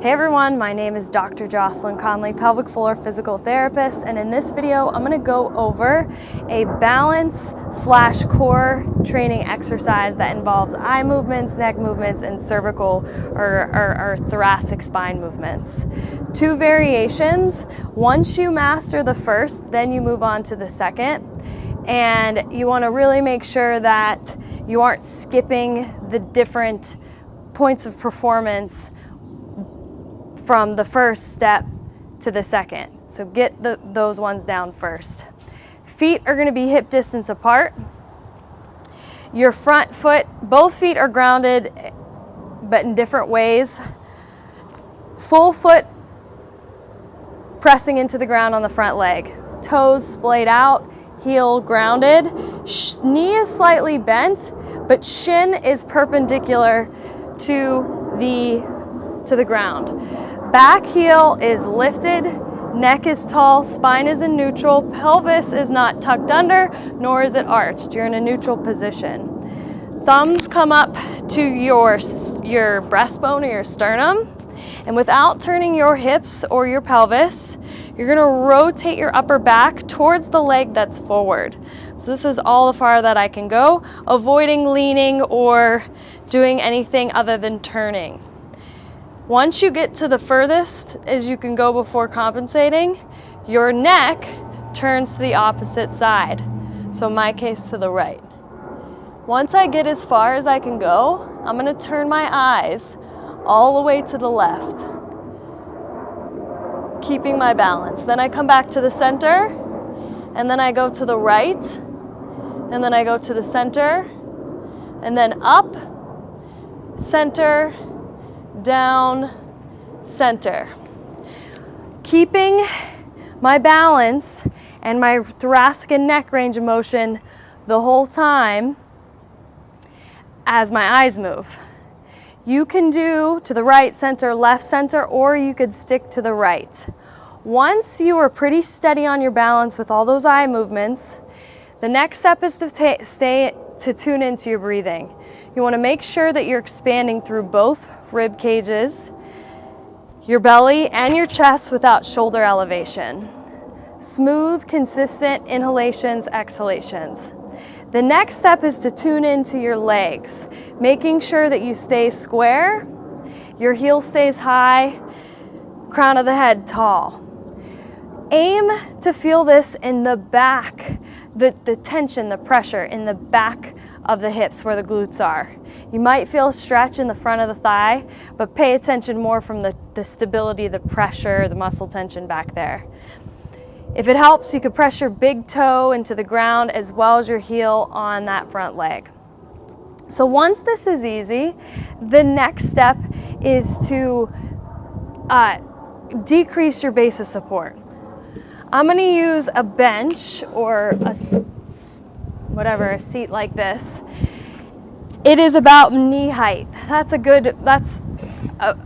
Hey everyone, my name is Dr. Jocelyn Conley, pelvic floor physical therapist, and in this video I'm going to go over a balance/core training exercise that involves eye movements, neck movements, and cervical or thoracic spine movements. 2 variations. Once you master the first, then you move on to the second, and you want to really make sure that you aren't skipping the different points of performance from the first step to the second. So get those ones down first. Feet are going to be hip distance apart. Your front foot, both feet are grounded, but in different ways. Full foot pressing into the ground on the front leg. Toes splayed out, heel grounded. Knee is slightly bent, but shin is perpendicular to the ground. Back heel is lifted, neck is tall, spine is in neutral, pelvis is not tucked under, nor is it arched. You're in a neutral position. Thumbs come up to your breastbone or your sternum, and without turning your hips or your pelvis, you're gonna rotate your upper back towards the leg that's forward. So this is all the far that I can go, avoiding leaning or doing anything other than turning. Once you get to the furthest as you can go before compensating, your neck turns to the opposite side. So in my case, to the right. Once I get as far as I can go, I'm gonna turn my eyes all the way to the left, keeping my balance. Then I come back to the center, and then I go to the right, and then I go to the center, and then up, center, down, center. Keeping my balance and my thoracic and neck range of motion the whole time as my eyes move. You can do to the right, center, left, center, or you could stick to the right. Once you are pretty steady on your balance with all those eye movements, the next step is to tune into your breathing. You want to make sure that you're expanding through both rib cages, your belly, and your chest without shoulder elevation. Smooth, consistent inhalations, exhalations. The next step is to tune into your legs, making sure that you stay square, your heel stays high, crown of the head tall. Aim to feel this in the back, the tension, the pressure in the back of the hips where the glutes are. You might feel a stretch in the front of the thigh, but pay attention more from the stability, the pressure, the muscle tension back there. If it helps, you could press your big toe into the ground as well as your heel on that front leg. So once this is easy, the next step is to decrease your base of support. I'm going to use a bench or a seat like this. It is about knee height. That's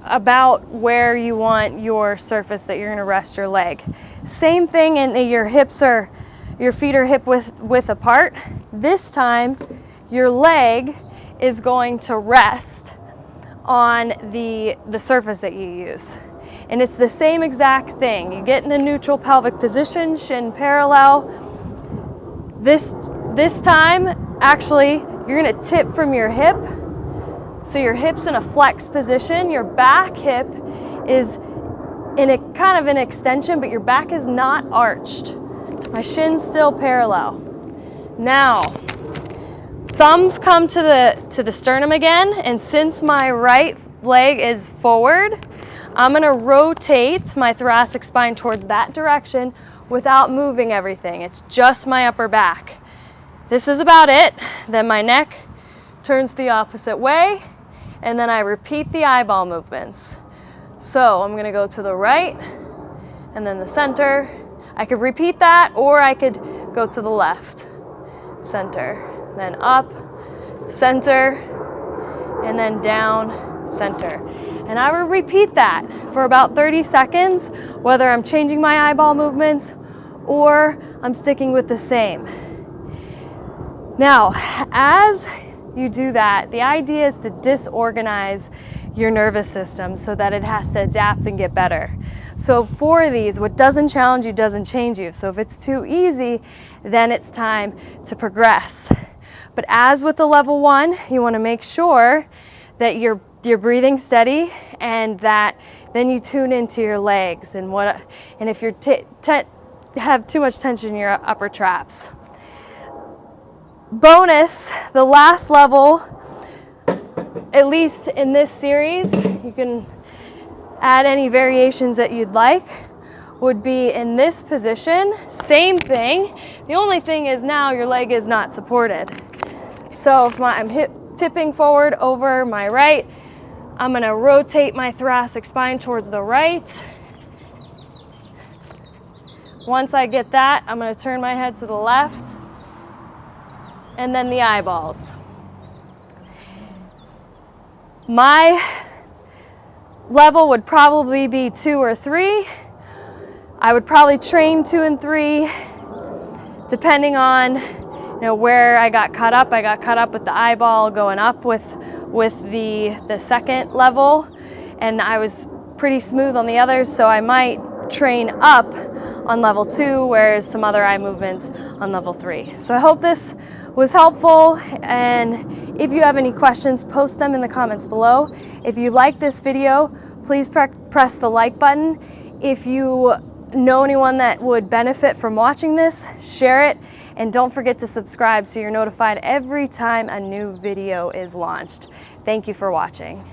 about where you want your surface that you're going to rest your leg. Same thing in your feet are hip width apart. This time your leg is going to rest on the surface that you use. And it's the same exact thing. You get in a neutral pelvic position, shin parallel. This time, actually, you're gonna tip from your hip. So your hip's in a flex position. Your back hip is in a kind of an extension, but your back is not arched. My shin's still parallel. Now, thumbs come to the sternum again, and since my right leg is forward, I'm gonna rotate my thoracic spine towards that direction without moving everything. It's just my upper back. This is about it. Then my neck turns the opposite way, and then I repeat the eyeball movements. So I'm gonna go to the right, and then the center. I could repeat that, or I could go to the left, center, then up, center, and then down, center. And I will repeat that for about 30 seconds, whether I'm changing my eyeball movements or I'm sticking with the same. Now, as you do that, the idea is to disorganize your nervous system so that it has to adapt and get better. So for these, what doesn't challenge you doesn't change you. So if it's too easy, then it's time to progress. But as with the level 1, you want to make sure that you're breathing steady, and that then you tune into your legs and if you have too much tension in your upper traps. Bonus, the last level, at least in this series, you can add any variations that you'd like, would be in this position. Same thing. The only thing is now your leg is not supported. So if I'm tipping forward over my right, I'm going to rotate my thoracic spine towards the right. Once I get that, I'm going to turn my head to the left, and then the eyeballs. My level would probably be 2 or 3. I would probably train 2 and 3, depending on where I got caught up. I got caught up with the eyeball going up with the second level, and I was pretty smooth on the others, so I might train up on level 2, whereas some other eye movements on level 3. So I hope this was helpful, and if you have any questions, post them in the comments below. If you like this video, please press the like button. If you know anyone that would benefit from watching this, share it, and don't forget to subscribe so you're notified every time a new video is launched. Thank you for watching.